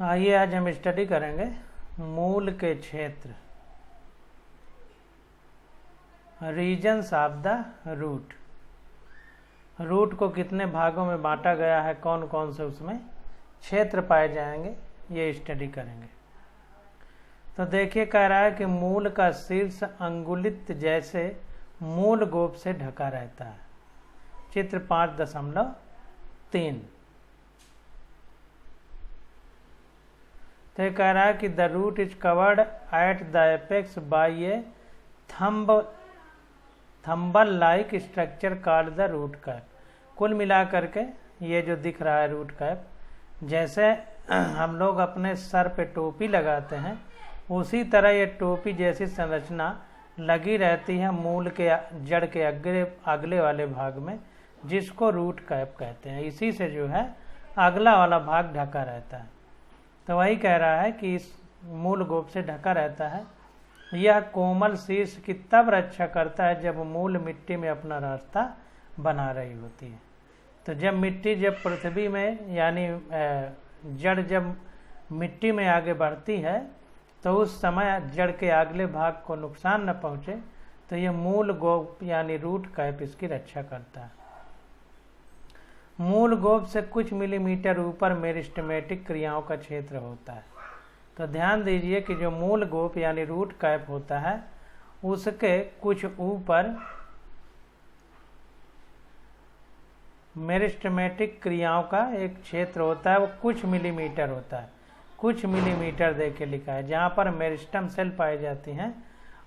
आइए आज हम स्टडी करेंगे मूल के क्षेत्र, regions of the root. Root को कितने भागों में बांटा गया है, कौन कौन से उसमें क्षेत्र पाए जाएंगे, ये स्टडी करेंगे। तो देखिए कह रहा है कि मूल का शीर्ष अंगुलित जैसे मूल गोप से ढका रहता है। चित्र 5.3। तो कह रहा है कि the root is covered at the apex by a thimble like structure called the root cap. कुल मिलाकर के ये जो दिख रहा है रूट कैप, जैसे हम लोग अपने सर पे टोपी लगाते हैं, उसी तरह ये टोपी जैसी संरचना लगी रहती है मूल के जड़ के अगले वाले भाग में, जिसको रूट कैप कहते हैं। इसी से जो है अगला वाला भाग ढका रहता है। तो वही कह रहा है कि इस मूल गोप से ढका रहता है। यह कोमल शीर्ष की तब रक्षा करता है जब मूल मिट्टी में अपना रास्ता बना रही होती है। तो जब मिट्टी पृथ्वी में यानी जड़ जब मिट्टी में आगे बढ़ती है तो उस समय जड़ के अगले भाग को नुकसान न पहुंचे, तो यह मूल गोप यानी रूट कैप इसकी रक्षा करता है। मूल गोप से कुछ मिलीमीटर ऊपर मेरिस्टेमेटिक क्रियाओं का क्षेत्र होता है। तो ध्यान दीजिए कि जो मूल गोप यानी रूट कैप होता है, उसके कुछ ऊपर मेरिस्टेमेटिक क्रियाओं का एक क्षेत्र होता है। वो कुछ मिलीमीटर होता है, कुछ मिलीमीटर दे के लिखा है, जहाँ पर मेरिस्टम सेल पाई जाती हैं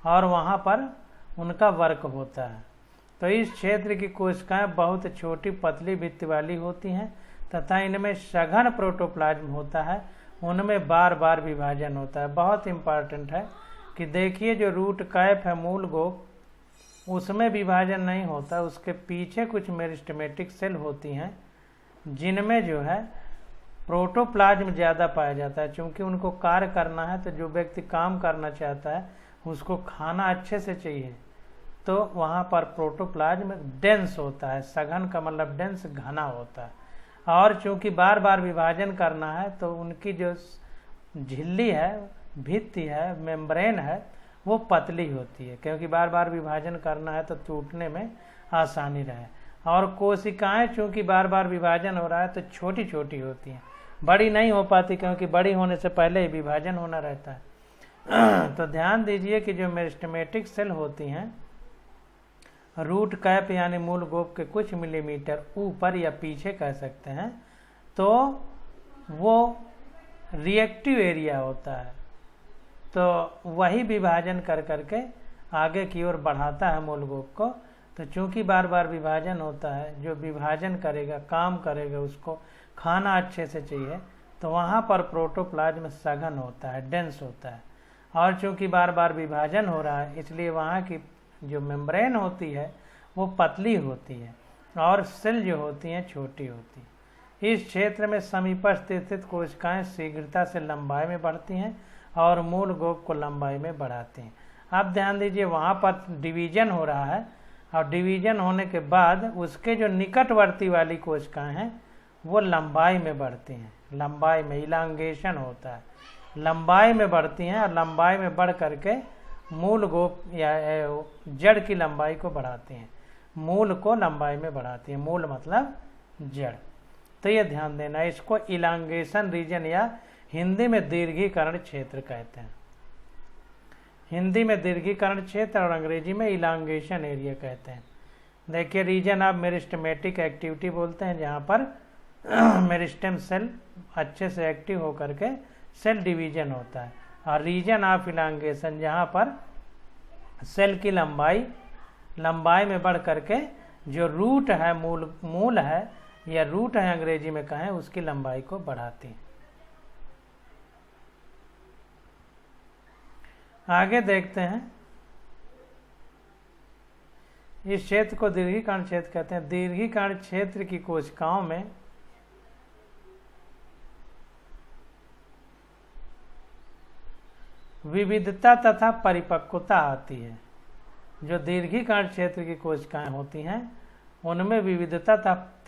और वहाँ पर उनका वर्क होता है। तो इस क्षेत्र की कोशिकाएं बहुत छोटी पतली भित्ति वाली होती हैं तथा इनमें सघन प्रोटोप्लाज्म होता है। उनमें बार बार विभाजन होता है। बहुत इम्पॉर्टेंट है कि देखिए जो रूट कैप है मूल गोप, उसमें विभाजन नहीं होता, उसके पीछे कुछ मेरिस्टेमेटिक सेल होती हैं जिनमें जो है प्रोटोप्लाज्म ज़्यादा पाया जाता है। चूँकि उनको कार्य करना है, तो जो व्यक्ति काम करना चाहता है उसको खाना अच्छे से चाहिए, तो वहाँ पर प्रोटोप्लाज्म डेंस होता है। सघन का मतलब डेंस, घना होता है। और चूंकि बार बार विभाजन करना है, तो उनकी जो झिल्ली है, भित्ति है, मेम्ब्रेन है, वो पतली होती है, क्योंकि बार बार विभाजन करना है तो टूटने में आसानी रहे। और कोशिकाएं चूंकि बार बार विभाजन हो रहा है तो छोटी छोटी होती हैं, बड़ी नहीं हो पाती, क्योंकि बड़ी होने से पहले ही विभाजन होना रहता है। तो ध्यान दीजिए कि जो मेरिस्टेमेटिक सेल होती हैं रूट कैप यानी मूल गोप के कुछ मिलीमीटर ऊपर या पीछे कह सकते हैं, तो वो रिएक्टिव एरिया होता है। तो वही विभाजन कर करके आगे की ओर बढ़ाता है मूल गोप को। तो चूंकि बार बार विभाजन होता है, जो विभाजन करेगा, काम करेगा, उसको खाना अच्छे से चाहिए, तो वहाँ पर प्रोटोप्लाज्म सघन होता है, डेंस होता है। और चूंकि बार बार विभाजन हो रहा है, इसलिए वहाँ की जो मेम्ब्रेन होती है वो पतली होती है और सेल जो होती हैं छोटी होती है। इस क्षेत्र में समीपस्थ स्थित कोशिकाएं शीघ्रता से लंबाई में बढ़ती हैं और मूल गोप को लंबाई में बढ़ाती हैं। अब ध्यान दीजिए, वहाँ पर डिवीजन हो रहा है और डिवीजन होने के बाद उसके जो निकटवर्ती वाली कोशिकाएं हैं वो लंबाई में बढ़ती हैं। लंबाई में इलांगेशन होता है, लंबाई में बढ़ती हैं और लंबाई में बढ़ करके मूल गोप या जड़ की लंबाई को बढ़ाती हैं, मूल को लंबाई में बढ़ाती हैं। मूल मतलब जड़। तो ये ध्यान देना, इसको इलांगेशन रीजन या हिंदी में दीर्घीकरण क्षेत्र कहते हैं। हिंदी में दीर्घीकरण क्षेत्र और अंग्रेजी में इलांगेशन एरिया कहते हैं। देखिए रीजन ऑफ मेरिस्टेमेटिक एक्टिविटी बोलते हैं, जहाँ पर मेरिस्टेम सेल अच्छे से एक्टिव होकर के सेल डिवीजन होता है। और रीजन ऑफ इलांगेशन, जहाँ पर सेल की लंबाई में बढ़ करके जो रूट है, मूल है या रूट है अंग्रेजी में कहें, उसकी लंबाई को बढ़ाती है। आगे देखते हैं, इस क्षेत्र को दीर्घीकरण क्षेत्र कहते हैं। दीर्घीकरण क्षेत्र की कोशिकाओं में विविधता तथा परिपक्वता आती है। जो दीर्घीकरण क्षेत्र की कोशिकाएं होती हैं उनमें विविधता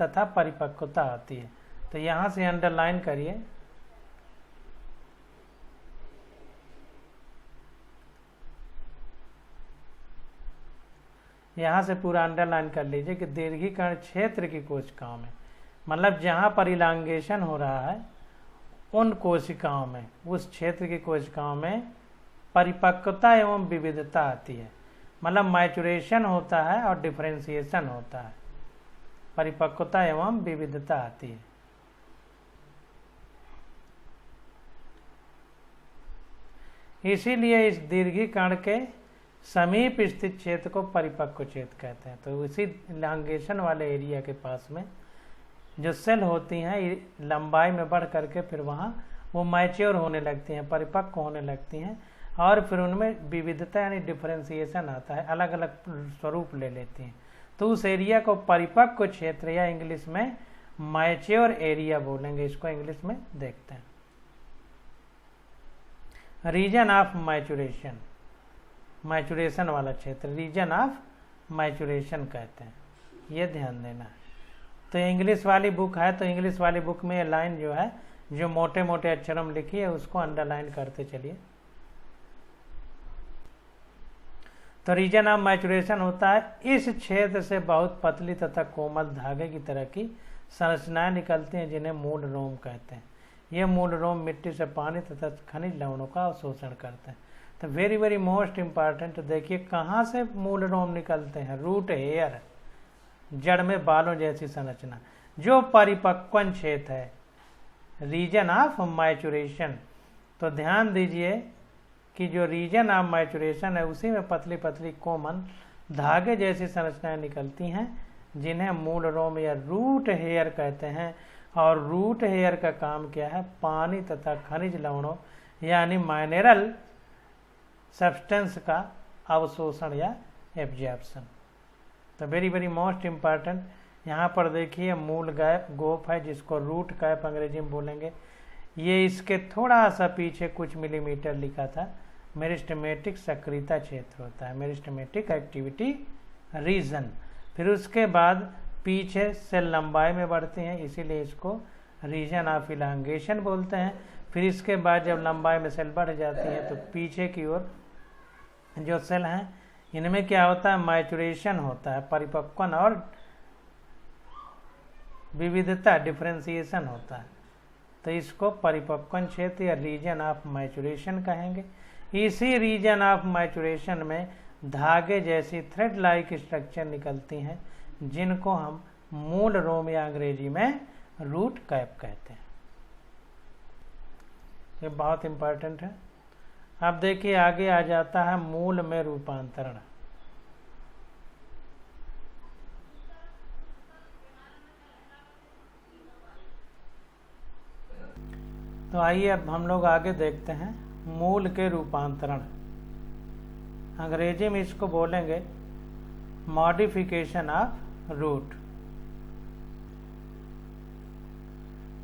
तथा परिपक्वता आती है। तो यहाँ से अंडरलाइन करिए यहाँ से पूरा अंडरलाइन कर लीजिए कि दीर्घीकरण क्षेत्र की कोशिकाओं में, मतलब जहाँ पर इलांगेशन हो रहा है उन कोशिकाओं में, उस क्षेत्र की कोशिकाओं में परिपक्वता एवं विविधता आती है। मतलब मैचुरेशन होता है और डिफरेंशिएशन होता है, परिपक्वता एवं विविधता आती है। इसीलिए इस दीर्घीकरण के समीप स्थित क्षेत्र को परिपक्व क्षेत्र कहते हैं। तो इसी इलांगेशन वाले एरिया के पास में जो सेल होती हैं लंबाई में बढ़ करके फिर वहाँ वो मैच्योर होने लगती हैं, परिपक्व होने लगती हैं, और फिर उनमें विविधता यानी डिफरेंशिएशन आता है, अलग अलग स्वरूप ले लेती हैं। तो उस एरिया को परिपक्व क्षेत्र या इंग्लिश में मैच्योर एरिया बोलेंगे। इसको इंग्लिश में देखते हैं। रीजन ऑफ मैचुरेशन, मैचुरेशन वाला क्षेत्र रीजन ऑफ मैचुरेशन कहते हैं, ये ध्यान देना है। तो इंग्लिश वाली बुक है, तो इंग्लिश वाली बुक में ये लाइन जो है, जो मोटे मोटे अक्षरों में लिखी है, उसको अंडरलाइन करते चलिए। तो रीजन ऑफ मैचुरेशन होता है इस क्षेत्र से बहुत पतली तथा कोमल धागे की तरह की संरचनाएं निकलती हैं जिन्हें मूल रोम कहते हैं। ये मूल रोम मिट्टी से पानी तथा खनिज लवणों का अवशोषण करते हैं। तो वेरी वेरी मोस्ट इम्पॉर्टेंट, देखिए कहाँ से मूल रोम निकलते हैं, रूट हेयर, जड़ में बालों जैसी संरचना, जो परिपक्वन क्षेत्र है, रीजन ऑफ मैचुरेशन। तो ध्यान दीजिए कि जो रीजन ऑफ मैचुरेशन है उसी में पतली पतली कोमल धागे जैसी संरचनाएं निकलती हैं जिन्हें मूल रोम या रूट हेयर कहते हैं। और रूट हेयर का काम क्या है, पानी तथा खनिज लवणों यानी माइनरल सब्सटेंस का अवशोषण या एब्जॉर्प्शन। तो वेरी वेरी मोस्ट इम्पॉर्टेंट, यहाँ पर देखिए मूल गोप है जिसको रूट कैप अंग्रेजी में बोलेंगे। ये इसके थोड़ा सा पीछे कुछ मिलीमीटर लिखा था मेरिस्टेमेटिक सक्रियता क्षेत्र होता है, मेरिस्टेमेटिक एक्टिविटी रीजन। फिर उसके बाद पीछे सेल लंबाई में बढ़ते हैं, इसीलिए इसको रीजन ऑफ इलांगेशन बोलते हैं। फिर इसके बाद जब लंबाई में सेल बढ़ जाती है तो पीछे की ओर जो सेल हैं इनमें क्या होता है, मैचुरेशन होता है, परिपक्वन और विविधता डिफरेंशिएशन होता है। तो इसको परिपक्वन क्षेत्र या रीजन ऑफ मैचुरेशन कहेंगे। इसी रीजन ऑफ मैचुरेशन में धागे जैसी थ्रेड लाइक स्ट्रक्चर निकलती हैं जिनको हम मूल रोम या अंग्रेजी में रूट कैप कहते हैं। ये बहुत इंपॉर्टेंट है। अब देखिए आगे आ जाता है मूल में रूपांतरण। तो आइए अब हम लोग आगे देखते हैं मूल के रूपांतरण। अंग्रेजी में इसको बोलेंगे मॉडिफिकेशन ऑफ रूट।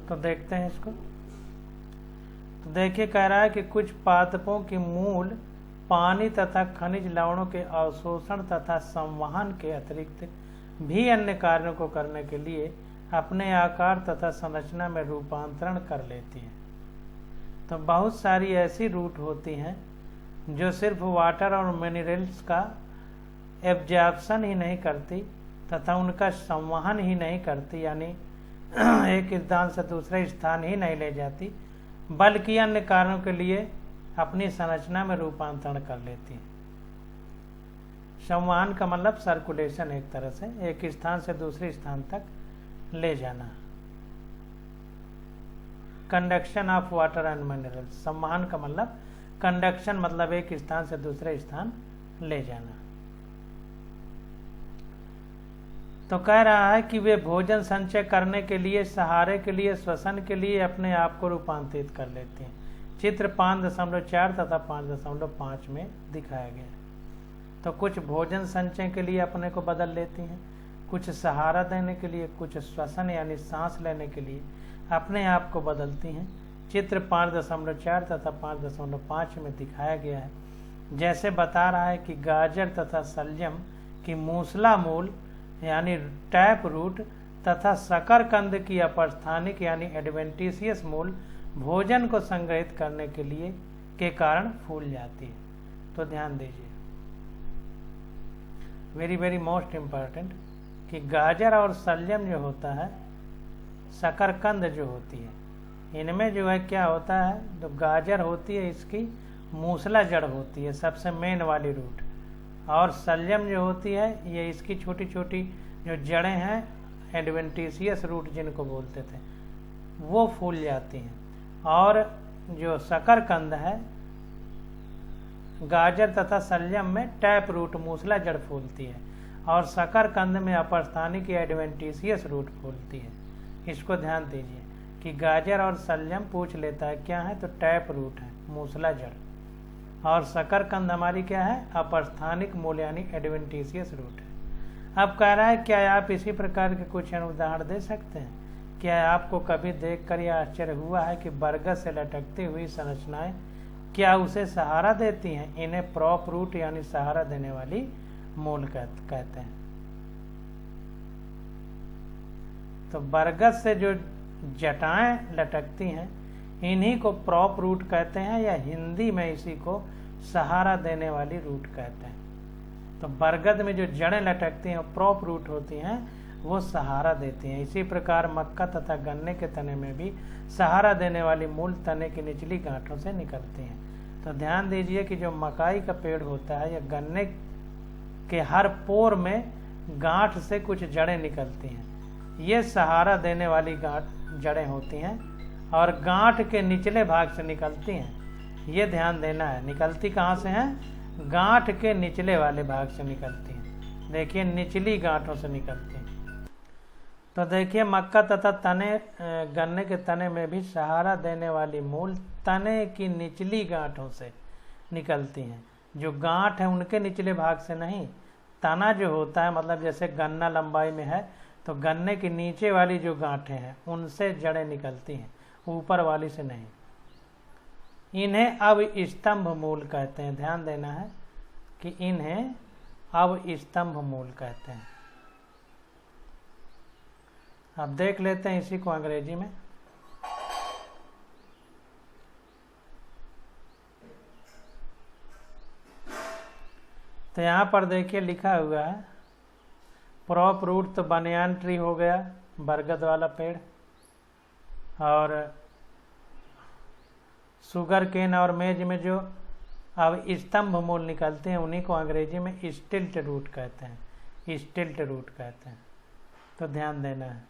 तो देखते हैं इसको। तो देखिए कह रहा है कि कुछ पादपों की मूल पानी तथा खनिज लवणों के अवशोषण तथा संवहन के अतिरिक्त भी अन्य कार्यों को करने के लिए अपने आकार तथा संरचना में रूपांतरण कर लेती है। तो बहुत सारी ऐसी रूट होती हैं जो सिर्फ वाटर और मिनरल्स का एब्जॉर्प्शन ही नहीं करती तथा उनका संवहन ही नहीं करती, यानी एक स्थान से दूसरे स्थान ही नहीं ले जाती, बल्कि अन्य कारणों के लिए अपनी संरचना में रूपांतरण कर लेती है। संवहन का मतलब सर्कुलेशन, एक तरह से एक स्थान से दूसरे स्थान तक ले जाना। Conduction of water and minerals, संवहन का मतलब कंडक्शन, मतलब एक स्थान से दूसरे स्थान ले जाना। तो कह रहा है कि वे भोजन संचय करने के लिए, सहारे के लिए, श्वसन के लिए अपने आप को रूपांतरित कर लेते हैं। चित्र 5.4 तथा 5.5 में दिखाया गया है। तो कुछ भोजन संचय के लिए अपने को बदल लेती हैं, कुछ सहारा देने के लिए, कुछ श्वसन यानी सांस लेने के लिए अपने आप को बदलती हैं। चित्र 5.4 तथा 5.5 में दिखाया गया है। जैसे बता रहा है कि गाजर तथा सलजम की मूसला मूल यानी टैप रूट तथा शकरकंद की अपस्थानिक यानी एडवेंटिशियस मूल भोजन को संग्रहित करने के लिए के कारण फूल जाती है। तो ध्यान दीजिए, वेरी वेरी मोस्ट इम्पॉर्टेंट, कि गाजर और शलजम जो होता है, शकरकंद जो होती है, इनमें जो है क्या होता है, तो गाजर होती है इसकी मूसला जड़ होती है, सबसे मेन वाली रूट, और शलजम जो होती है ये इसकी छोटी छोटी जो जड़ें हैं, एडवेंटिशियस रूट जिनको बोलते थे, वो फूल जाती हैं। और जो शकरकंद है, गाजर तथा शलजम में टैप रूट मूसला जड़ फूलती है, और शकरकंद में अपस्थानिक या एडवेंटिशियस रूट फूलती है। इसको ध्यान दीजिए कि गाजर और शलजम पूछ लेता है क्या है, तो टैप रूट है, मूसला जड़, और शकरकंद हमारी क्या है, अपस्थानिक मूल यानी एडवेंटिशियस रूट है। अब कह रहा है क्या आप इसी प्रकार के कुछ उदाहरण दे सकते हैं? क्या आपको कभी देखकर यह आश्चर्य हुआ है कि बरगद से लटकती हुई संरचनाएं क्या उसे सहारा देती हैं? इन्हें प्रॉप रूट यानी सहारा देने वाली मूल कहते हैं। तो बरगद से जो जटाएं लटकती हैं इन्हीं को प्रॉप रूट कहते हैं, या हिंदी में इसी को सहारा देने वाली रूट कहते हैं। तो बरगद में जो जड़ें लटकती हैं प्रॉप रूट होती हैं, वो सहारा देती हैं। इसी प्रकार मक्का तथा गन्ने के तने में भी सहारा देने वाली मूल तने की निचली गांठों से निकलती हैं। तो ध्यान दीजिए कि जो मकाई का पेड़ होता है या गन्ने के हर पोर में गांठ से कुछ जड़ें निकलती हैं, ये सहारा देने वाली जड़ें होती हैं, और गांठ के निचले भाग से निकलती हैं। ये ध्यान देना है, निकलती कहाँ से हैं? गांठ के निचले वाले भाग से निकलती हैं। देखिए निचली गांठों से निकलती हैं। तो देखिए मक्का तथा गन्ने के तने में भी सहारा देने वाली मूल तने की निचली गांठों से निकलती हैं। जो गांठ है उनके निचले भाग से नहीं, तना जो होता है, मतलब जैसे गन्ना लंबाई में है तो गन्ने की नीचे वाली जो गांठें हैं उनसे जड़ें निकलती हैं, ऊपर वाली से नहीं। इन्हें अब स्तंभ मूल कहते हैं। ध्यान देना है कि इन्हें अब स्तंभ मूल कहते हैं। अब देख लेते हैं इसी को अंग्रेजी में। तो यहाँ पर देखिए लिखा हुआ है प्रॉप रूट, तो बनियान ट्री हो गया, बरगद वाला पेड़, और शुगर केन और मेज में जो अब स्तंभ मूल निकलते हैं उन्हीं को अंग्रेजी में स्टिल्ट रूट कहते हैं, स्टिल्ट रूट कहते हैं। तो ध्यान देना है,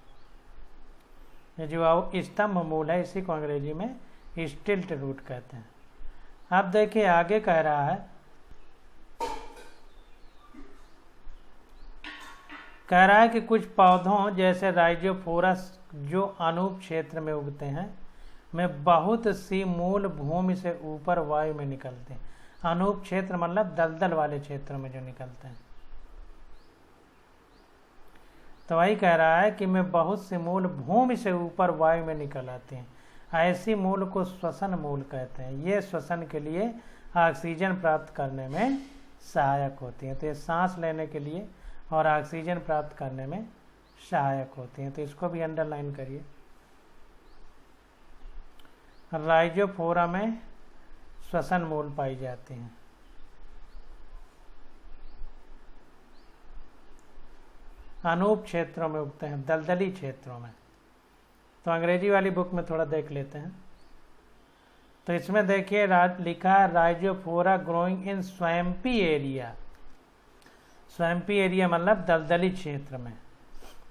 ये जो अब स्तंभ मूल है इसी को अंग्रेजी में स्टिल्ट रूट कहते हैं। अब देखिए आगे कह रहा है, कि कुछ पौधों जैसे राइजोफोरा जो अनूप क्षेत्र में उगते हैं में बहुत सी मूल भूमि से ऊपर वायु में निकलते हैं। अनूप क्षेत्र मतलब दलदल वाले क्षेत्र में जो निकलते हैं। तो वही कह रहा है कि में बहुत सी मूल भूमि से ऊपर वायु में निकल आती हैं। ऐसी मूल को श्वसन मूल कहते हैं। ये श्वसन के लिए ऑक्सीजन प्राप्त करने में सहायक होती हैं। तो ये सांस लेने के लिए और ऑक्सीजन प्राप्त करने में सहायक होती हैं। तो इसको भी अंडरलाइन करिए। राइजोफोरा में श्वसन मूल पाई जाती हैं। अनूप क्षेत्रों में उगते हैं, दलदली क्षेत्रों में। तो अंग्रेजी वाली बुक में थोड़ा देख लेते हैं। तो इसमें देखिए लिखा है Rhizophora growing in swampy area. Swampy area मतलब दलदली क्षेत्र में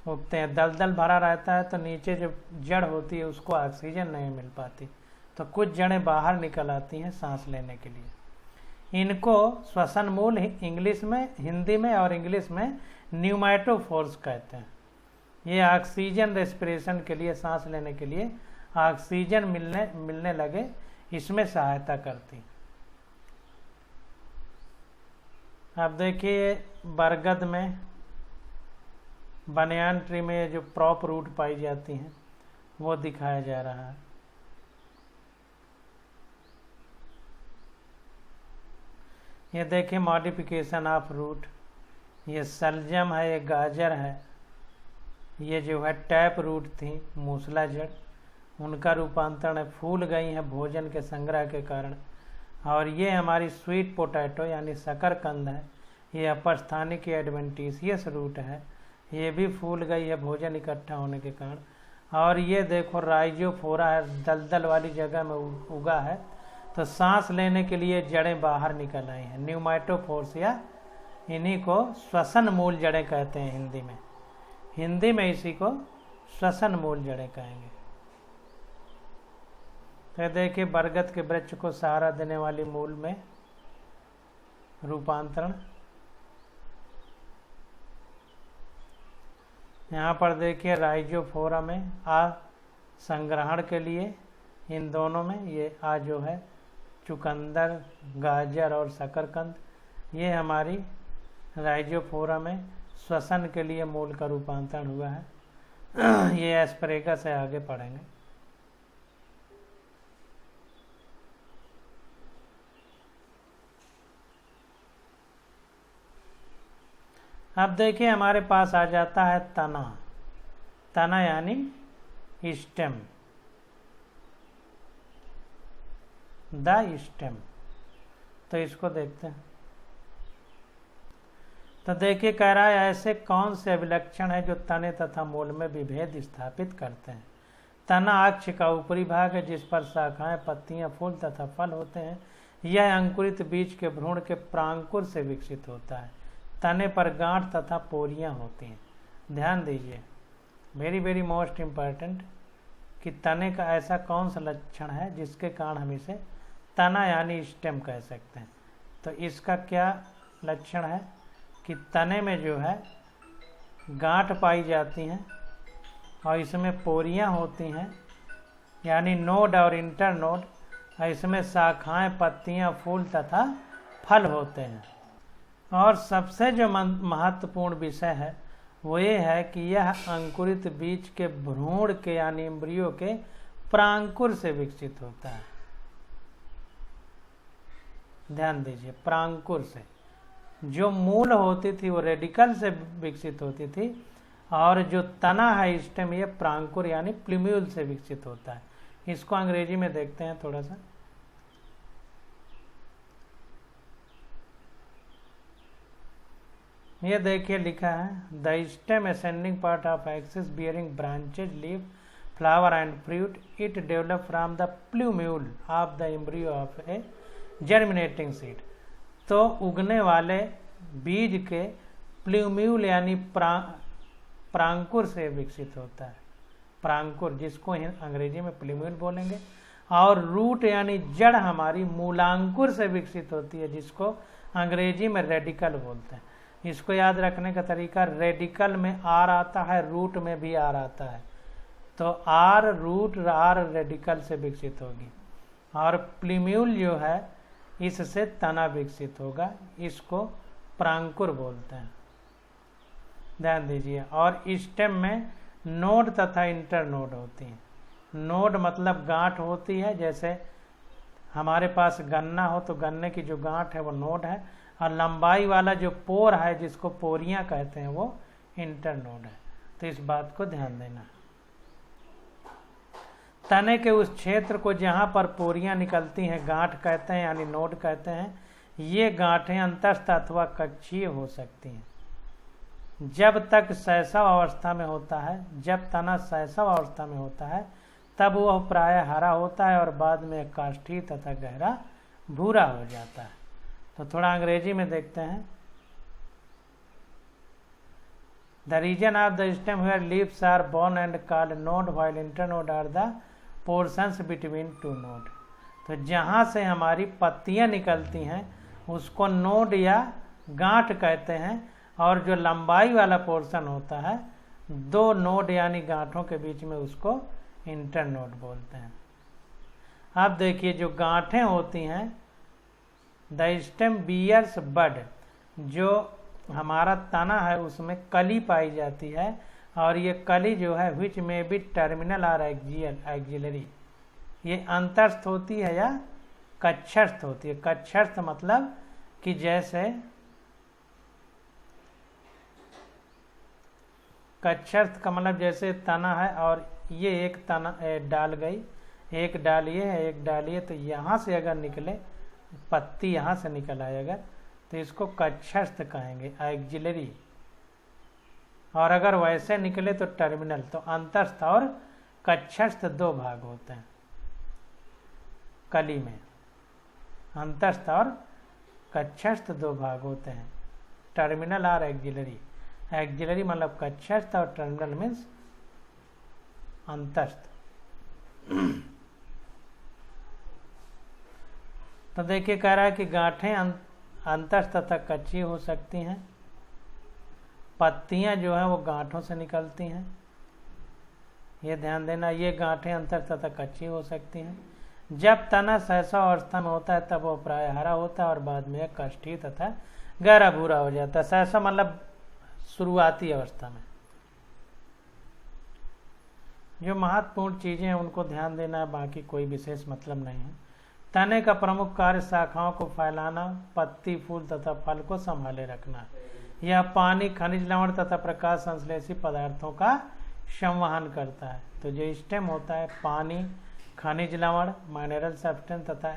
उगते हैं। दलदल भरा रहता है तो नीचे जो जड़ होती है उसको ऑक्सीजन नहीं मिल पाती, तो कुछ जड़ें बाहर निकल आती हैं सांस लेने के लिए। इनको श्वसन मूल इंग्लिश में, हिंदी में और इंग्लिश में न्यूमैटोफोर्स कहते हैं। ये ऑक्सीजन रेस्पिरेशन के लिए, सांस लेने के लिए ऑक्सीजन मिलने लगे इसमें सहायता करती। अब देखिए बरगद में, बनियान ट्री में जो प्रॉप रूट पाई जाती हैं वो दिखाया जा रहा है। ये देखिए मॉडिफिकेशन ऑफ रूट। ये शलजम है, ये गाजर है, ये जो है टैप रूट थी, मूसला जड़, उनका रूपांतरण फूल गई है भोजन के संग्रह के कारण। और ये हमारी स्वीट पोटैटो यानी शकरकंद है, ये अपस्थानिक एडवेंटिशियस रूट है, ये भी फूल गई है भोजन इकट्ठा होने के कारण। और ये देखो राइजोफोरा है, दलदल वाली जगह में उगा है, तो सांस लेने के लिए जड़ें बाहर निकल आई हैं। न्यूमैटोफोर्स या इन्हीं को श्वसन मूल जड़ें कहते हैं हिंदी में। हिंदी में इसी को श्वसन मूल जड़ें कहेंगे। तो देखिए बरगद के वृक्ष को सहारा देने वाली मूल में रूपांतरण। यहाँ पर देखिए राइजोफोरा में आ संग्रहण के लिए, इन दोनों में ये आ जो है चुकंदर, गाजर और शकरकंद, ये हमारी राइजोफोरा में श्वसन के लिए मूल का रूपांतरण हुआ है। ये एस्परेगस है, आगे पढ़ेंगे। अब देखिए हमारे पास आ जाता है तना। तना यानी स्टेम, द स्टेम। तो इसको देखते हैं। तो देखिए कह रहा है ऐसे कौन से अभिलक्षण है जो तने तथा मूल में विभेद स्थापित करते हैं। तना अक्ष का ऊपरी भाग है जिस पर शाखाएं, पत्तियां, फूल तथा फल होते हैं। यह अंकुरित बीज के भ्रूण के प्रांकुर से विकसित होता है। तने पर गांठ तथा पोरियां होती हैं। ध्यान दीजिए, वेरी वेरी मोस्ट इम्पॉर्टेंट, कि तने का ऐसा कौन सा लक्षण है जिसके कारण हम इसे तना यानी स्टेम कह सकते हैं। तो इसका क्या लक्षण है कि तने में जो है गांठ पाई जाती हैं और इसमें पोरियां होती हैं, यानी नोड और इंटरनोड, और इसमें शाखाएं, पत्तियां, फूल तथा फल होते हैं। और सबसे जो महत्वपूर्ण विषय है वो ये है कि यह अंकुरित बीज के भ्रूण के यानी एम्ब्रियो के प्रांकुर से विकसित होता है। ध्यान दीजिए, प्रांकुर से। जो मूल होती थी वो रेडिकल से विकसित होती थी, और जो तना है स्टेम ये प्रांकुर यानी प्लूम्यूल से विकसित होता है। इसको अंग्रेजी में देखते हैं थोड़ा सा। ये देखिए लिखा है the stem ascending part of axis bearing branches, leaf, flower and fruit, it develop from the plumule of the embryo of A germinating seed. तो उगने वाले बीज के प्लूम्यूल यानी प्रांकुर से विकसित होता है। प्रांकुर, जिसको अंग्रेजी में प्लूम्यूल बोलेंगे। और रूट यानी जड़ हमारी मूलांकुर से विकसित होती है, जिसको अंग्रेजी में रेडिकल बोलते हैं। इसको याद रखने का तरीका, रेडिकल में आर आता है, रूट में भी आर आता है। तो आर रूट, आर रेडिकल से विकसित होगी, और प्लूम्यूल जो है इससे तना विकसित होगा। इसको प्रांकुर बोलते हैं। ध्यान दीजिए। और स्टेम में नोड तथा इंटरनोड होती हैं। नोड मतलब गांठ होती है, जैसे हमारे पास गन्ना हो तो गन्ने की जो गांठ है वो नोड है, और लंबाई वाला जो पोर है जिसको पोरियां कहते हैं वो इंटरनोड है। तो इस बात को ध्यान देना। तने के उस क्षेत्र को जहां पर पोरियां निकलती हैं गांठ कहते हैं, यानी नोड कहते हैं। ये गांठें अंतस्थ अथवा कक्षीय हो सकती हैं। जब तक शैशव अवस्था में होता है, जब तना शैशव अवस्था में होता है, तब वह प्रायः हरा होता है और बाद में काष्ठीय तथा गहरा भूरा हो जाता है। तो थोड़ा अंग्रेजी में देखते हैं। The region of the stem where leaves are born and called node, while internode are the portions between two node. तो जहाँ से हमारी पत्तियाँ निकलती हैं उसको नोड या गांठ कहते हैं, और जो लंबाई वाला पोर्शन होता है दो नोड यानी गांठों के बीच में, उसको इंटरनोड बोलते हैं। अब देखिए जो गांठें होती हैं, द स्टेम बियर्स बड, जो हमारा तना है उसमें कली पाई जाती है, और ये कली जो है विच में भी टर्मिनल और एक्जिलरी, ये अंतस्थ होती है या कक्षस्थ होती है। कक्षस्थ मतलब कि जैसे कक्षस्थ का मतलब जैसे तना है और ये एक तना डाल गई, एक डाल ये है, एक डाल ये, तो यहाँ से अगर निकले पत्ती, यहाँ से निकल आए अगर, तो इसको कक्षस्थ कहेंगे, एक्जिलरी। और अगर वैसे निकले तो टर्मिनल। तो अंतस्थ और कक्षस्थ दो भाग होते हैं कली में, अंतस्थ और कक्षस्थ दो भाग होते हैं, टर्मिनल और एक्जिलरी। एक्जिलरी मतलब कक्षस्थ और टर्मिनल मीन्स अंतस्थ। तो देखिए कह रहा है कि गांठें अंतस्थ तथा कच्ची हो सकती हैं, पत्तियां जो है वो गांठों से निकलती हैं, ये ध्यान देना, ये गांठें अंतस्थ तथा कच्ची हो सकती हैं। जब तना सहसा अवस्था में होता है तब वो प्राय हरा होता है और बाद में कष्टी तथा गहरा भूरा हो जाता है। सहसा मतलब शुरुआती अवस्था में। जो महत्वपूर्ण चीजें हैं उनको ध्यान देना है, बाकी कोई विशेष मतलब नहीं है। तने का प्रमुख कार्य शाखाओं को फैलाना, पत्ती, फूल तथा फल को संभाले रखना। यह पानी, खनिज लवण तथा प्रकाश संश्लेषी पदार्थों का संवहन करता है। तो जो स्टेम होता है पानी, खनिज लवण, मिनरल सब्सटेंस तथा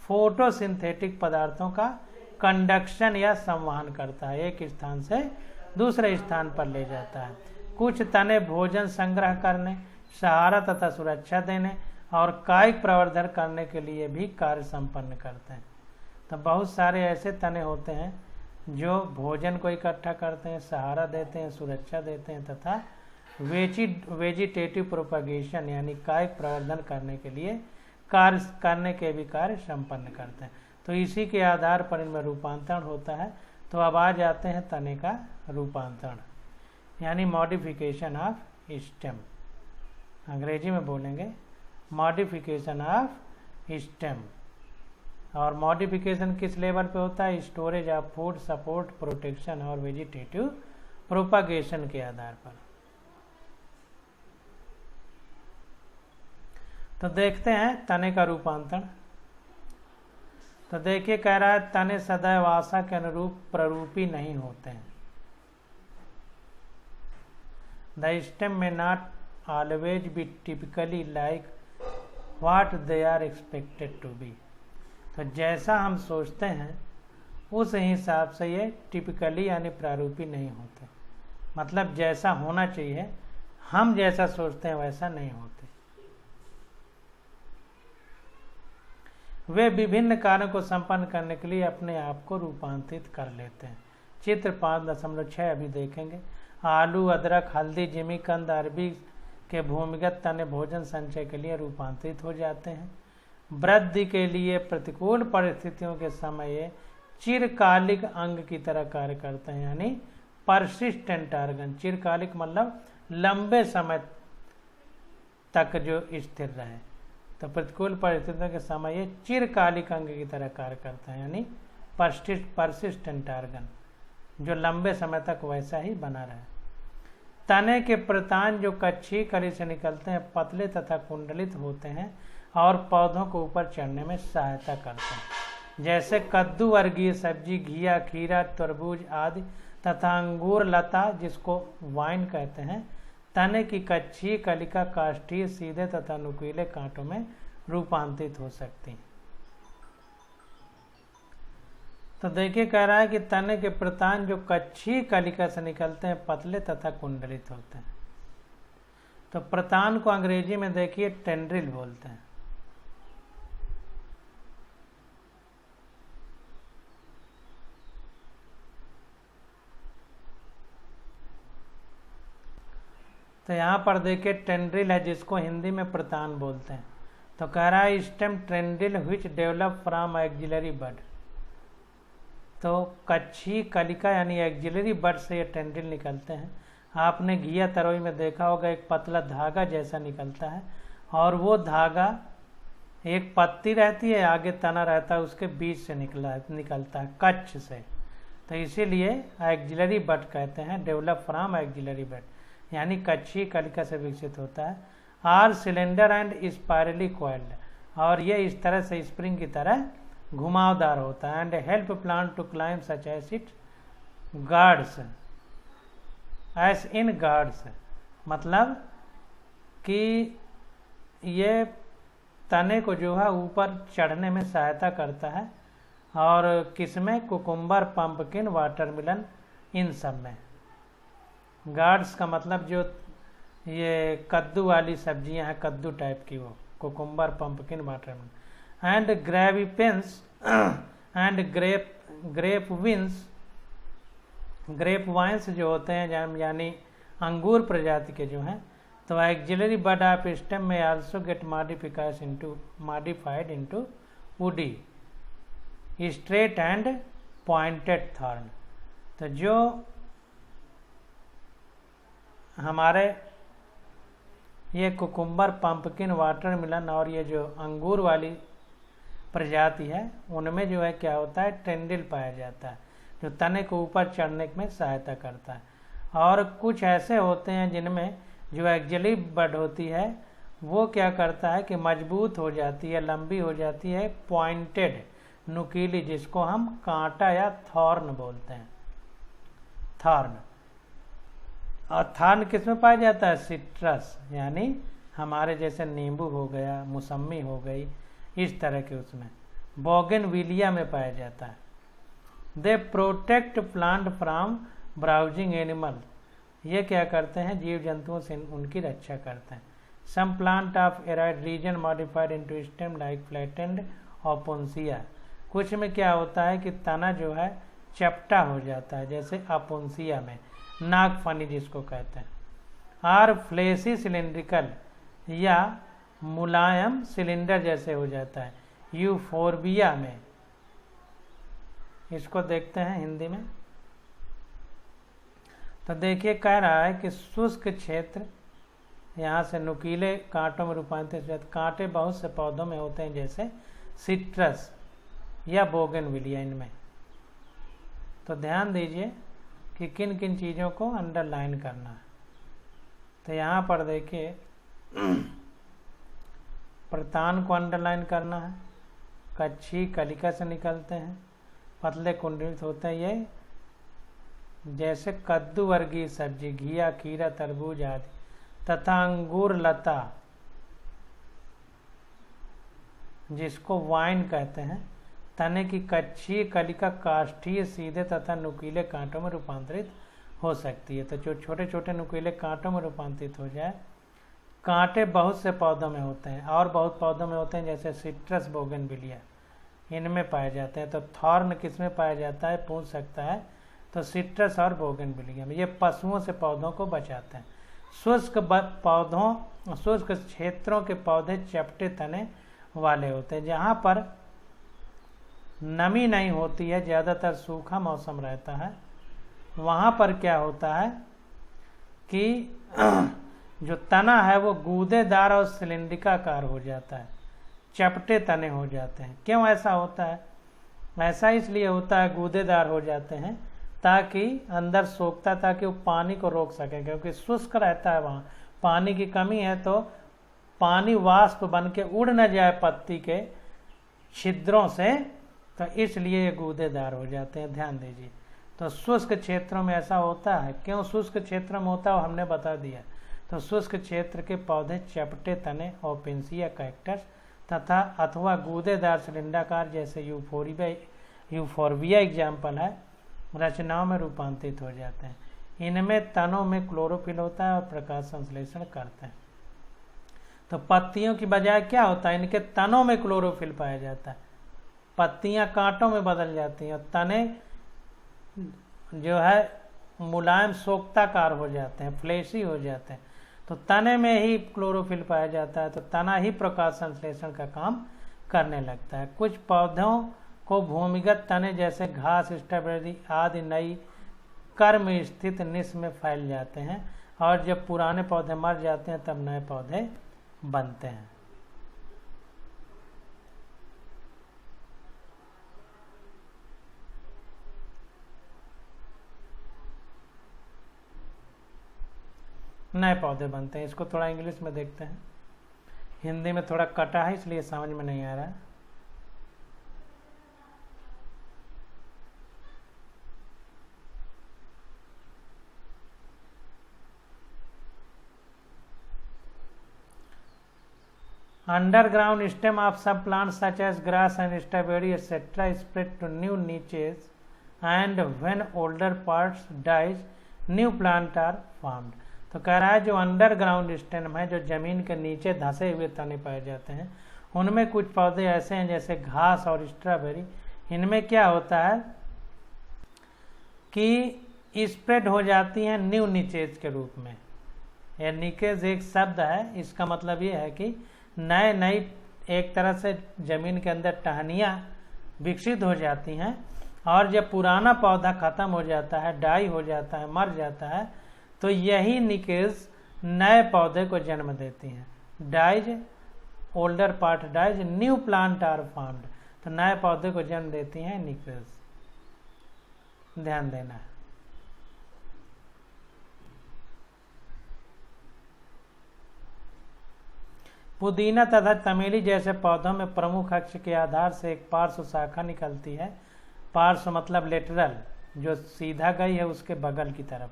फोटोसिंथेटिक पदार्थों का कंडक्शन या संवहन करता है, एक स्थान से दूसरे स्थान पर ले जाता है। कुछ तने भोजन संग्रह करने, सहारा तथा सुरक्षा देने और कायिक प्रवर्धन करने के लिए भी कार्य संपन्न करते हैं। तो बहुत सारे ऐसे तने होते हैं जो भोजन को इकट्ठा करते हैं, सहारा देते हैं, सुरक्षा देते हैं तथा वेजिटेटिव प्रोपगेशन यानी कायिक प्रवर्धन करने के लिए कार्य भी कार्य संपन्न करते हैं। तो इसी के आधार पर इनमें रूपांतरण होता है। तो अब आ जाते हैं तने का रूपांतरण यानी मॉडिफिकेशन ऑफ स्टेम। अंग्रेजी में बोलेंगे मॉडिफिकेशन ऑफ स्टेम। और मॉडिफिकेशन किस लेवल पे होता है? Storage of food, support, protection और वेजिटेटिव प्रोपागेशन के आधार पर। तो देखते हैं तने का रूपांतरण। तो देखिए कह रहा है तने सदैव आशा के अनुरूप प्ररूपी नहीं होते हैं। The stem may not always be typically like what they are expected to be. तो जैसा हम सोचते हैं उस हिसाब से ये टिपिकली यानी प्रारूपी नहीं होते। मतलब जैसा होना चाहिए, हम जैसा सोचते हैं वैसा नहीं होते। वे विभिन्न कार्यों को संपन्न करने के लिए अपने आप को रूपांतरित कर लेते हैं। चित्र 5.6 अभी देखेंगे। आलू, अदरक, हल्दी, जिमीकंद, अरबी के भूमिगत तने भोजन संचय के लिए रूपांतरित हो जाते हैं। वृद्धि के लिए प्रतिकूल परिस्थितियों के समय ये चिरकालिक अंग की तरह कार्य करते हैं यानी परसिस्टेंट ऑर्गन। चिरकालिक मतलब लंबे समय तक जो स्थिर रहे। तो प्रतिकूल परिस्थितियों के समय ये चिरकालिक अंग की तरह कार्य करते हैं यानी परसिस्टेंट ऑर्गन, जो लंबे समय तक वैसा ही बना रहे। तने के प्रतान जो कच्ची कली से निकलते हैं पतले तथा कुंडलित होते हैं और पौधों को ऊपर चढ़ने में सहायता करते हैं। जैसे कद्दू वर्गीय सब्जी, घिया, खीरा, तरबूज आदि तथा अंगूर लता जिसको वाइन कहते हैं, तने की कच्ची कलिका काष्ठीय, सीधे तथा नुकीले कांटों में रूपांतरित हो सकती हैं। तो देखिए कह रहा है कि तने के प्रतान जो कच्ची कलिका से निकलते हैं पतले तथा कुंडलित होते हैं। तो प्रतान को अंग्रेजी में देखिए टेंड्रिल बोलते हैं। तो यहाँ पर देखिए टेंड्रिल है जिसको हिंदी में प्रतान बोलते हैं। तो कह रहा है stem tendril which develop from axillary bud. तो कच्ची कलिका यानी एक्जिलरी बड से ये टेंड्रिल निकलते हैं। आपने घिया तरोई में देखा होगा एक पतला धागा जैसा निकलता है और वो धागा एक पत्ती रहती है, आगे तना रहता है, उसके बीच से निकलता है कच्छ से। तो इसीलिए एक्जिलरी बड कहते हैं, डेवलप फ्रॉम एक्जिलरी बड यानी कच्ची कलिका से विकसित होता है। Are cylinder and spirally coiled, और ये इस तरह से स्प्रिंग की तरह घुमावदार होता है। And help plant to climb such as it gourds as in gourds, मतलब कि ये तने को जो है ऊपर चढ़ने में सहायता करता है और किसमें, कुकुम्बर, पंपकिन, वाटरमेलन, इन सब में। गार्ड्स का मतलब जो ये कद्दू वाली सब्जियां हैं, कद्दू टाइप की, वो cucumber, pumpkin, watermelon. And grapevines and grape vines, grape vines जो होते हैं यानी अंगूर प्रजाति के जो हैं, तो एक्जिलरी बड ऑफ स्टेम में also get modified into woody straight and pointed thorn. तो जो हमारे ये कुकुम्बर, पंपकिन, वाटरमेलन और ये जो अंगूर वाली प्रजाति है, उनमें जो है क्या होता है, टेंडिल पाया जाता है जो तने को ऊपर चढ़ने में सहायता करता है। और कुछ ऐसे होते हैं जिनमें जो एक्जिलरी बड होती है वो क्या करता है कि मजबूत हो जाती है, लंबी हो जाती है, पॉइंटेड, नुकीली, जिसको हम कांटा या थॉर्न बोलते हैं, थॉर्न। और थॉर्न किस में पाया जाता है, सिट्रस, यानी हमारे जैसे नींबू हो गया, मौसम्मी हो गई, इस तरह के उसमें। बोगनविलिया में पाया जाता है। They protect plant from browsing animal, ये क्या करते हैं, जीव जंतुओं से उनकी रक्षा करते हैं। Some plant of arid region modified into stem like flattened opuntia, कुछ में क्या होता है कि तना जो है चपटा हो जाता है, जैसे अपोन्सिया में, नागफनी जिसको कहते हैं। आर फ्लेसी सिलिंड्रिकल, या मुलायम सिलेंडर जैसे हो जाता है, यूफोरबिया में। इसको देखते हैं हिंदी में। तो देखिए कह रहा है कि शुष्क क्षेत्र, यहाँ से नुकीले कांटों में रूपांतरित, कांटे बहुत से पौधों में होते हैं जैसे सिट्रस या बोगनविलिया, इनमें। तो ध्यान दीजिए कि किन किन चीज़ों को अंडरलाइन करना है। तो यहाँ पर देखिए प्रतान को अंडरलाइन करना है, कच्छी कलिका से निकलते हैं, पतले कुंडलित होते हैं ये, जैसे कद्दू वर्गीय सब्जी, घिया, खीरा, तरबूज आदि, तथा अंगूर लता जिसको वाइन कहते हैं, तने की कच्ची कलिका काष्ठीय, सीधे तथा नुकीले कांटों में रूपांतरित हो सकती है। तो जो छोटे छोटे नुकीले कांटों में रूपांतरित हो जाए। कांटे बहुत से पौधों में होते हैं और बहुत पौधों में होते हैं जैसे सिट्रस, बोगनविलिया, इनमें पाए जाते हैं। तो थॉर्न किस में पाया जाता है, पूछ सकता है, तो सिट्रस और बोगनविलिया में। ये पशुओं से पौधों को बचाते हैं। शुष्क पौधों, शुष्क क्षेत्रों के पौधे चपटे तने वाले होते हैं, जहाँ पर नमी नहीं होती है, ज़्यादातर सूखा मौसम रहता है। वहाँ पर क्या होता है कि जो तना है वो गूदेदार और सिलिंड्रिकाकार हो जाता है, चपटे तने हो जाते हैं। क्यों ऐसा होता है? ऐसा इसलिए होता है, गूदेदार हो जाते हैं ताकि अंदर सोखता, ताकि वो पानी को रोक सके, क्योंकि शुष्क रहता है, वहाँ पानी की कमी है, तो पानी वाष्प बन के उड़ न जाए पत्ती के छिद्रों से, तो इसलिए ये गूदेदार हो जाते हैं। ध्यान दीजिए। तो शुष्क क्षेत्रों में ऐसा होता है। क्यों शुष्क क्षेत्र में होता है हमने बता दिया। तो शुष्क क्षेत्र के पौधे चपटे तने, ओपेंसिया, कैक्टस तथा अथवा गूदेदार सिलिंडाकार जैसे यूफोरबिया एग्जाम्पल है, रचनाओं में रूपांतरित हो जाते हैं। इनमें तनों में क्लोरोफिल होता है और प्रकाश संश्लेषण करते हैं। तो पत्तियों की बजाय क्या होता है, इनके तनों में क्लोरोफिल पाया जाता है, पत्तियां कांटों में बदल जाती हैं और तने जो है मुलायम सोक्ताकार हो जाते हैं, फ्लेशी हो जाते हैं। तो तने में ही क्लोरोफिल पाया जाता है, तो तना ही प्रकाश संश्लेषण का काम करने लगता है। कुछ पौधों को भूमिगत तने जैसे घास, स्ट्रॉबेरी आदि नई कर्म स्थित निश में फैल जाते हैं, और जब पुराने पौधे मर जाते हैं तब नए पौधे बनते हैं। नए पौधे बनते हैं। इसको थोड़ा इंग्लिश में देखते हैं, हिंदी में थोड़ा कटा है इसलिए समझ में नहीं आ रहा है। Underground stem of some plants such as grass and strawberry etc. spread to new niches and when older parts dies, new plant are formed. तो कह रहा है जो अंडरग्राउंड स्टेम है, जो जमीन के नीचे धंसे हुए तने पाए जाते हैं, उनमें कुछ पौधे ऐसे हैं जैसे घास और स्ट्रॉबेरी। इनमें क्या होता है कि स्प्रेड हो जाती हैं न्यू निचेज के रूप में। यह निकेज एक शब्द है, इसका मतलब ये है कि नए नई एक तरह से जमीन के अंदर टहनियाँ विकसित हो जाती हैं, और जब पुराना पौधा खत्म हो जाता है, डाई हो जाता है, मर जाता है, तो यही निकेज नए पौधे को जन्म देती हैं। Dies, older part dies, new plant are formed. तो नए पौधे को जन्म देती हैं निकेज, ध्यान देना है। पुदीना तथा चमेली जैसे पौधों में प्रमुख अक्ष के आधार से एक पार्श्व शाखा निकलती है। पार्श्व मतलब लेटरल, जो सीधा गई है उसके बगल की तरफ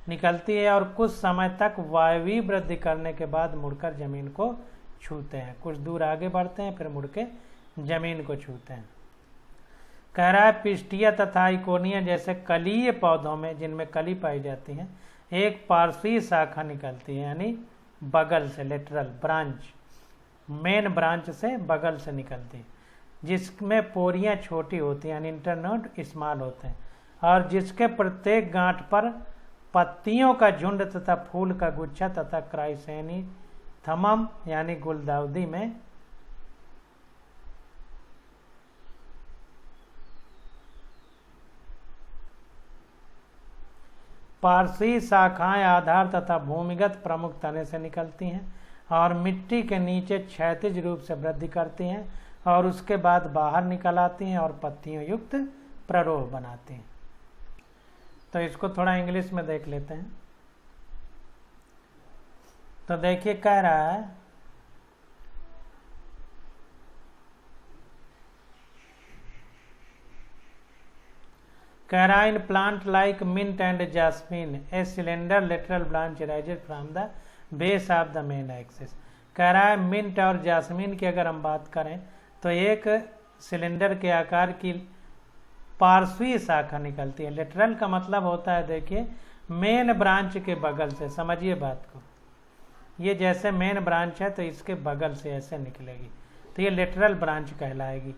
निकलती है, और कुछ समय तक वायवीय वृद्धि करने के बाद मुड़कर जमीन को छूते हैं। कुछ दूर आगे बढ़ते हैं, फिर मुड़ के जमीन को छूते हैं। कह रहा है पिस्टिया तथा आइकोनिया जैसे कलीय पौधों में, जिनमें कली पाई जाती है, एक पार्श्वीय शाखा निकलती है, यानी बगल से, लेटरल ब्रांच, मेन ब्रांच से बगल से निकलती है, जिसमें पोरियां छोटी होती हैं, यानी इंटरनोड स्मॉल होते हैं, और जिसके प्रत्येक गांठ पर पत्तियों का झुंड तथा फूल का गुच्छा तथा क्राइसेंथेमम यानी गुलदाउदी में पार्श्वीय शाखाएं आधार तथा भूमिगत प्रमुख तने से निकलती हैं और मिट्टी के नीचे क्षैतिज रूप से वृद्धि करती हैं, और उसके बाद बाहर निकल आती हैं और पत्तियों युक्त प्ररोह बनाती हैं। तो इसको थोड़ा इंग्लिश में देख लेते हैं। तो देखिए कह रहा है in plant like mint and jasmine a slender lateral branch arises from the base of the main axis. कह रहा है मिंट और जास्मिन की अगर हम बात करें तो एक सिलेंडर के आकार की पार्श्वीय शाखा निकलती है। लेटरल का मतलब होता है, देखिए, मेन ब्रांच के बगल से, समझिए बात को, ये जैसे मेन ब्रांच है तो इसके बगल से ऐसे निकलेगी, तो ये लेटरल ब्रांच कहलाएगी,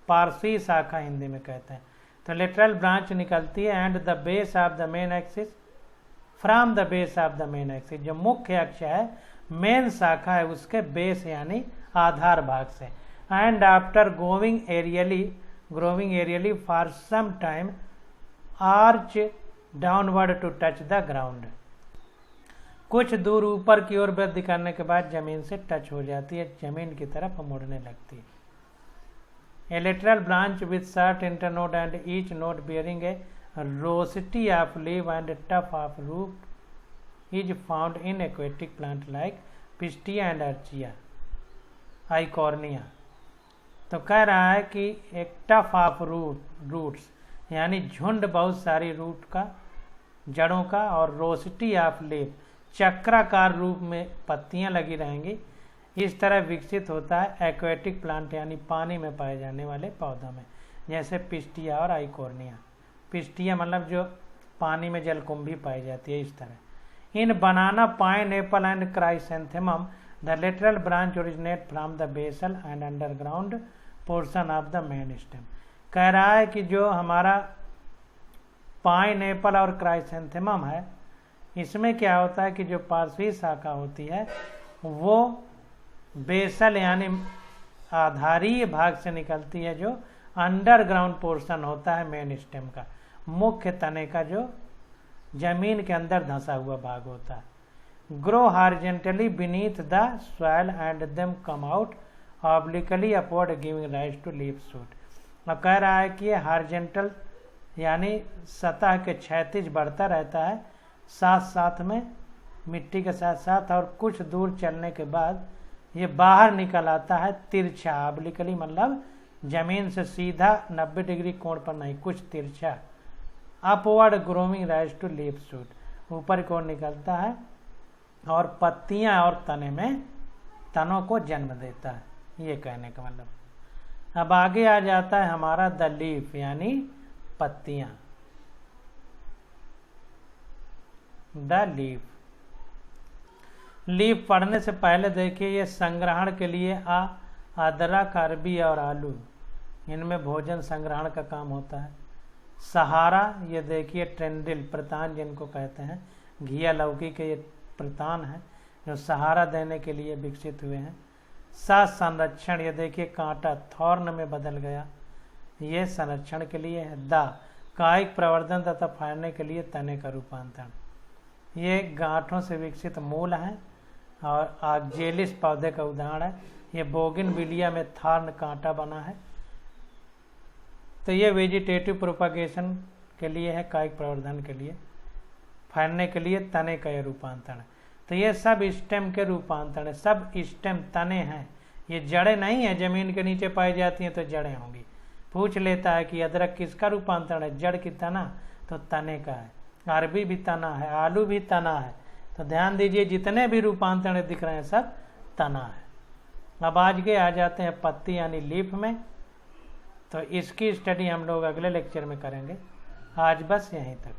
पार्श्वीय शाखा हिंदी में कहते हैं। तो लेटरल ब्रांच निकलती है and the base of the main axis, from the base of the main axis, जो मुख्य अक्ष है, मेन शाखा है, उसके बेस यानी आधार भाग से, and after growing aerially for some time arch downward to touch the ground। कुछ दूर ऊपर की ओर वृद्धि करने के बाद जमीन से टच हो जाती है, जमीन की तरफ मुड़ने लगती है। A lateral branch with short internode and each node bearing a rosety of leaf and tuft of root is found in aquatic plant like Pistia and Archaea, Eichhornia। तो कह रहा है कि एक टफ ऑफ रूट्स यानी झुंड बहुत सारी रूट का, जड़ों का, और रोसिटी ऑफ लीफ, चक्राकार रूप में पत्तियां लगी रहेंगी, इस तरह विकसित होता है एक्वेटिक प्लांट यानी पानी में पाए जाने वाले पौधों में, जैसे पिस्टिया और आइकोर्निया। पिस्टिया मतलब जो पानी में जलकुंभी पाई जाती है, इस तरह। In banana, pineapple and chrysanthemum the lateral branch originate from the basal and underground portion of the main stem. कह रहा है कि जो हमारा पाइन एप्पल और क्राइसेंथेमम है, इसमें क्या होता है कि जो पार्श्वीय शाखा होती है वो बेसल यानी आधारीय भाग से निकलती है, जो अंडरग्राउंड पोर्शन होता है मेन स्टेम का, मुख्य तने का जो जमीन के अंदर धंसा हुआ भाग होता है। Grow horizontally beneath the soil and then come out obliquely upward giving rise to leaf shoot. और कह रहा है कि ये हॉरिजॉन्टल यानी सतह के क्षैतिज बढ़ता रहता है, साथ साथ में मिट्टी के साथ साथ, और कुछ दूर चलने के बाद ये बाहर निकल आता है तिरछा, ऑब्लिकली मतलब जमीन से सीधा 90 डिग्री कोण पर नहीं, कुछ तिरछा, upward growing rise to leaf shoot, ऊपर की ओर निकलता है और पत्तियां और तने में तनों को जन्म देता है, ये कहने का मतलब। अब आगे आ जाता है हमारा द लीफ यानी पत्तियां। द लीफ, लीफ पढ़ने से पहले देखिए ये संग्रहण के लिए अदरक, अरबी और आलू, इनमें भोजन संग्रहण का काम होता है। सहारा, ये देखिए ट्रेंडिल, प्रतान जिनको कहते हैं, घिया लौकी के ये प्रतान हैं जो सहारा देने के लिए विकसित हुए हैं। संरक्षण, ये देखिए कांटा थॉर्न में बदल गया, ये संरक्षण के लिए है। कायिक प्रवर्धन तथा फैलने के लिए तने का रूपांतरण, ये गांठों से विकसित मूल हैं और आक्जेलिस पौधे का उदाहरण है। ये बोगिनविलिया में थॉर्न कांटा बना है। तो ये वेजिटेटिव प्रोपागेशन के लिए है, कायिक प्रवर्धन के लिए, फैलने के लिए तने का ये रूपांतरण। तो ये सब स्टेम के रूपांतरण है, सब स्टेम तने हैं, ये जड़ें नहीं है, जमीन के नीचे पाई जाती हैं तो जड़ें होंगी। पूछ लेता है कि अदरक किसका रूपांतरण है, जड़ की तना, तो तने का है। अरबी भी तना है, आलू भी तना है। तो ध्यान दीजिए जितने भी रूपांतरण दिख रहे हैं सब तना है। अब आज के आ जाते हैं पत्ती यानी लीफ में, तो इसकी स्टडी हम लोग अगले लेक्चर में करेंगे। आज बस यहीं तक।